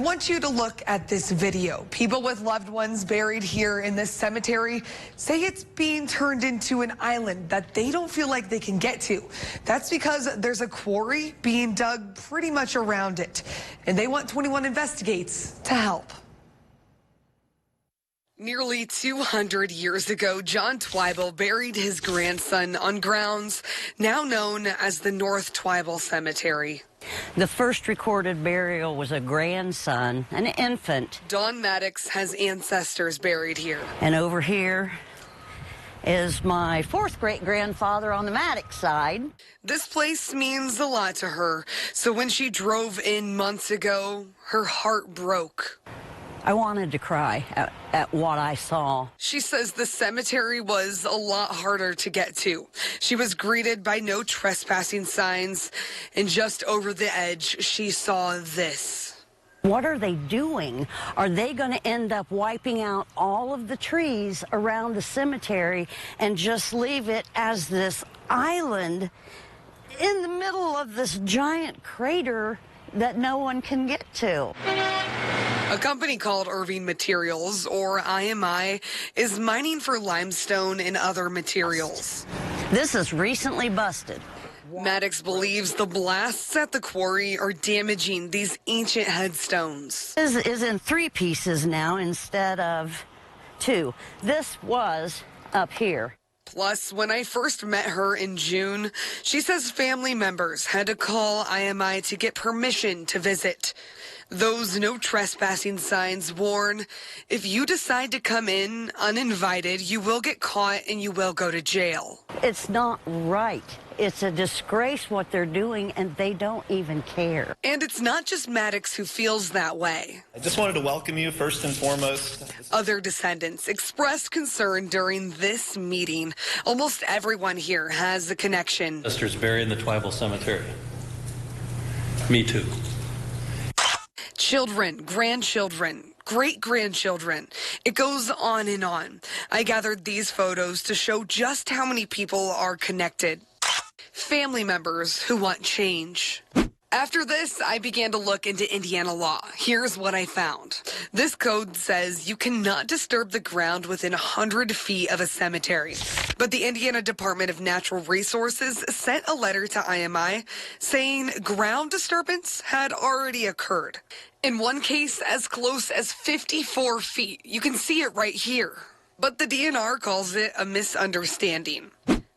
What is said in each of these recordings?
I want you to look at this video. People with loved ones buried here in this cemetery say it's being turned into an island that they don't feel like they can get to. That's because there's a quarry being dug pretty much around it, and they want 21 Investigates to help. Nearly 200 years ago, John Twible buried his grandson on grounds now known as the North Twible Cemetery. The first recorded burial was a grandson, an infant. Don Maddox has ancestors buried here. And over here is my fourth great-grandfather on the Maddox side. This place means a lot to her, so when she drove in months ago, her heart broke. I wanted to cry at what I saw. She says the cemetery was a lot harder to get to. She was greeted by no trespassing signs, and just over the edge, she saw this. What are they doing? Are they going to end up wiping out all of the trees around the cemetery and just leave it as this island in the middle of this giant crater that no one can get to? A company called Irving Materials, or IMI, is mining for limestone and other materials. This is recently busted. Maddox believes the blasts at the quarry are damaging these ancient headstones. This is in 3 pieces now instead of 2. This was up here. Plus, when I first met her in June, she says family members had to call IMI to get permission to visit. Those no trespassing signs warn, if you decide to come in uninvited, you will get caught and you will go to jail. It's not right. It's a disgrace what they're doing, and they don't even care. And it's not just Maddox who feels that way. I just wanted to welcome you first and foremost. Other descendants expressed concern during this meeting. Almost everyone here has a connection. Ancestors buried in the Twible Cemetery. Me too. Children, grandchildren, great-grandchildren. It goes on and on. I gathered these photos to show just how many people are connected. Family members who want change. After this, I began to look into Indiana law. Here's what I found. This code says you cannot disturb the ground within 100 feet of a cemetery. But the Indiana Department of Natural Resources sent a letter to IMI saying ground disturbance had already occurred. In one case, as close as 54 feet. You can see it right here. But the DNR calls it a misunderstanding.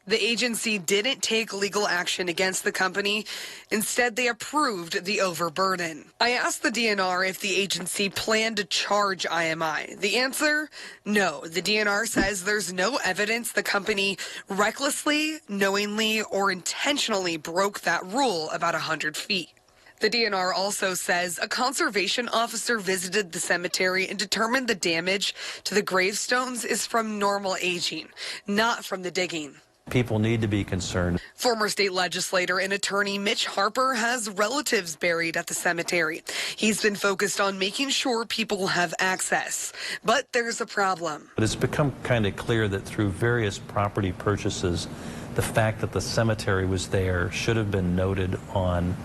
The agency didn't take legal action against the company. Instead, they approved the overburden. I asked the DNR if the agency planned to charge IMI. The answer, no. The DNR says there's no evidence the company recklessly, knowingly, or intentionally broke that rule about 100 feet. The DNR also says a conservation officer visited the cemetery and determined the damage to the gravestones is from normal aging, not from the digging. People need to be concerned. Former state legislator and attorney Mitch Harper has relatives buried at the cemetery. He's been focused on making sure people have access. But there's a problem. But it's become kind of clear that through various property purchases, the fact that the cemetery was there should have been noted on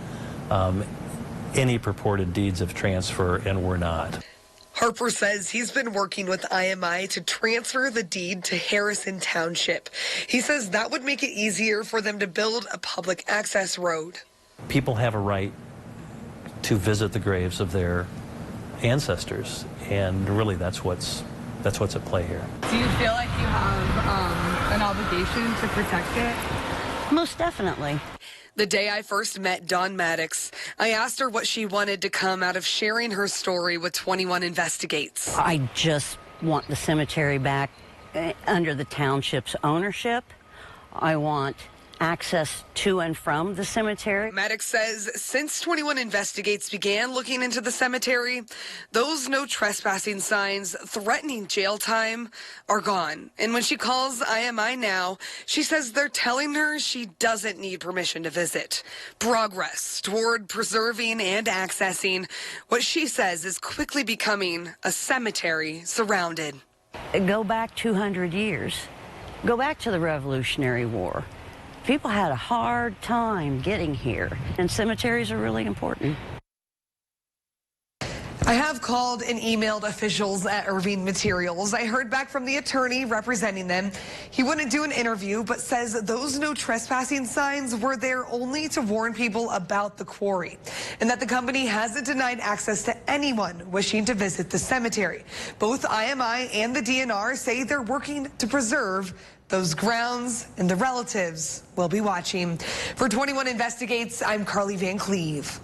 any purported deeds of transfer, and were not. Harper says he's been working with IMI to transfer the deed to Harrison Township. He says that would make it easier for them to build a public access road. People have a right to visit the graves of their ancestors, and really that's what's at play here. Do you feel like you have an obligation to protect it? Most definitely. The day I first met Dawn Maddox, I asked her what she wanted to come out of sharing her story with 21 Investigates. I just want the cemetery back under the township's ownership. I want access to and from the cemetery. Maddox says since 21 Investigates began looking into the cemetery, those no trespassing signs threatening jail time are gone. And when she calls IMI now, she says they're telling her she doesn't need permission to visit. Progress toward preserving and accessing what she says is quickly becoming a cemetery surrounded. Go back 200 years. Go back to the Revolutionary War. People had a hard time getting here, and cemeteries are really important. I have called and emailed officials at Irving Materials. I heard back from the attorney representing them. He wouldn't do an interview, but says those no trespassing signs were there only to warn people about the quarry, and that the company hasn't denied access to anyone wishing to visit the cemetery. Both IMI and the DNR say they're working to preserve those grounds, and the relatives will be watching. For 21 Investigates, I'm Carly Van Cleve.